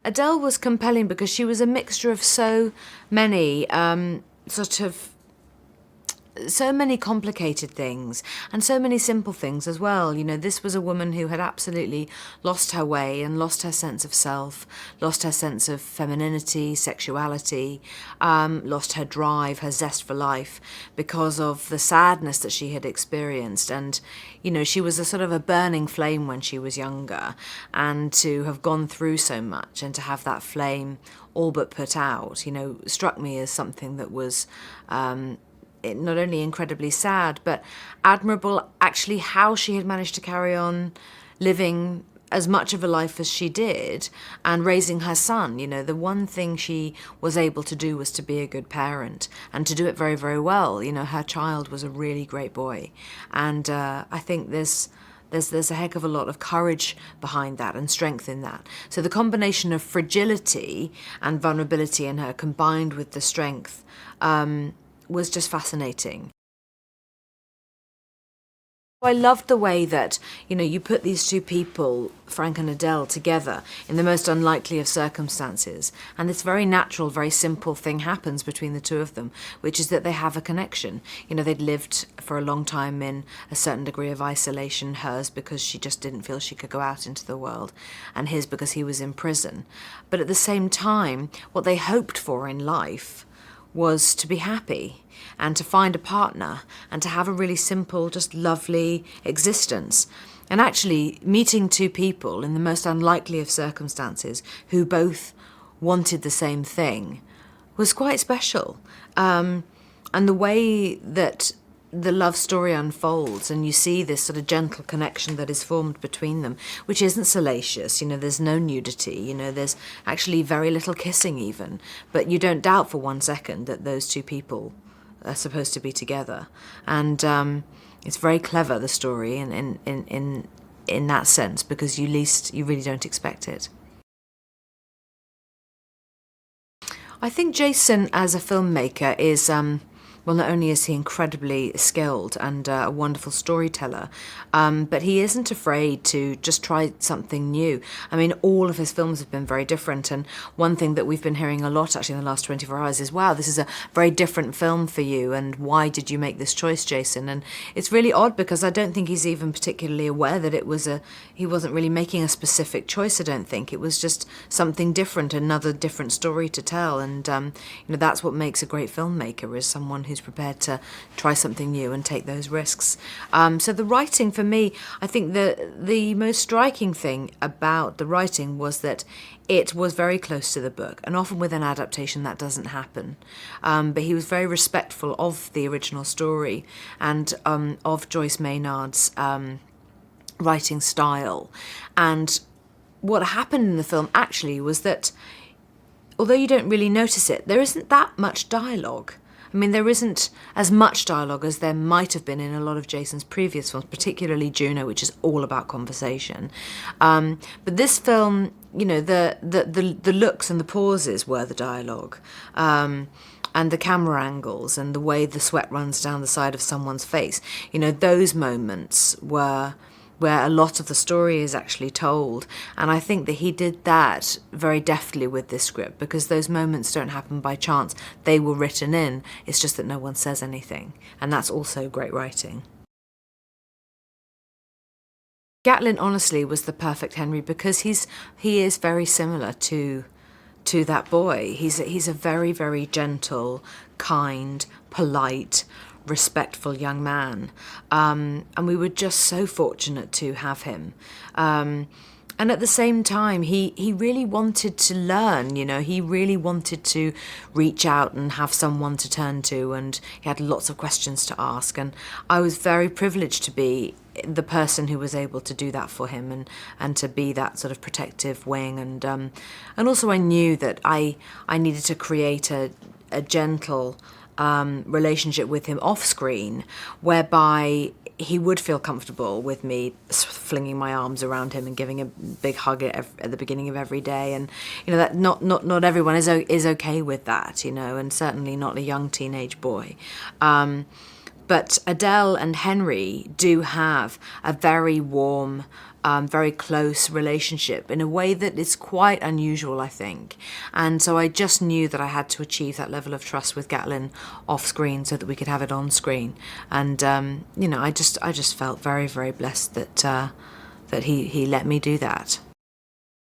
Adele was compelling because she was a mixture of so many so many complicated things and so many simple things as well. You know, this was a woman who had absolutely lost her way and lost her sense of self, lost her sense of femininity, sexuality, lost her drive, her zest for life because of the sadness that she had experienced. And, you know, she was a sort of a burning flame when she was younger, and to have gone through so much and to have that flame all but put out, you know, struck me as something that was not only incredibly sad, but admirable actually how she had managed to carry on living as much of a life as she did and raising her son. You know, the one thing she was able to do was to be a good parent and to do it very, very well. You know, her child was a really great boy. And I think there's a heck of a lot of courage behind that and strength in that. So the combination of fragility and vulnerability in her combined with the strength was just fascinating. I loved the way that, you know, you put these two people, Frank and Adele, together in the most unlikely of circumstances. And this very natural, very simple thing happens between the two of them, which is that they have a connection. You know, they'd lived for a long time in a certain degree of isolation, hers because she just didn't feel she could go out into the world, and his because he was in prison. But at the same time, what they hoped for in life was to be happy and to find a partner and to have a really simple, just lovely existence. And actually meeting two people in the most unlikely of circumstances who both wanted the same thing was quite special. And the way that the love story unfolds and you see this sort of gentle connection that is formed between them, which isn't salacious. You know, there's no nudity, you know, there's actually very little kissing even, but you don't doubt for 1 second that those two people are supposed to be together. And it's very clever, the story, in that sense, because you really don't expect it. I think Jason as a filmmaker is well, not only is he incredibly skilled and a wonderful storyteller, but he isn't afraid to just try something new. I mean, all of his films have been very different, and one thing that we've been hearing a lot actually in the last 24 hours is, wow, this is a very different film for you, and why did you make this choice, Jason? And it's really odd because I don't think he's even particularly aware that he wasn't really making a specific choice, I don't think. It was just something different, another different story to tell, and you know, that's what makes a great filmmaker, is someone who's prepared to try something new and take those risks. So the writing for me, I think the most striking thing about the writing was that it was very close to the book, and often with an adaptation that doesn't happen. But he was very respectful of the original story and of Joyce Maynard's writing style. And what happened in the film actually was that, although you don't really notice it, there isn't that much dialogue. I mean, there isn't as much dialogue as there might have been in a lot of Jason's previous films, particularly Juno, which is all about conversation. But this film, you know, the looks and the pauses were the dialogue, and the camera angles and the way the sweat runs down the side of someone's face. You know, those moments were where a lot of the story is actually told. And I think that he did that very deftly with this script, because those moments don't happen by chance. They were written in. It's just that no one says anything. And that's also great writing. Gatlin honestly was the perfect Henry because he is very similar to that boy. He's a very, very gentle, kind, polite, respectful young man, and we were just so fortunate to have him. And at the same time, he really wanted to learn, you know, he really wanted to reach out and have someone to turn to, and he had lots of questions to ask, and I was very privileged to be the person who was able to do that for him, and to be that sort of protective wing, and also I knew that I needed to create a gentle relationship with him off screen, whereby he would feel comfortable with me flinging my arms around him and giving a big hug at the beginning of every day. And you know, that not everyone is okay with that, you know, and certainly not a young teenage boy. But Adele and Henry do have a very warm, very close relationship in a way that is quite unusual, I think. And so I just knew that I had to achieve that level of trust with Gatlin off screen so that we could have it on screen. And I just felt very, very blessed that he let me do that.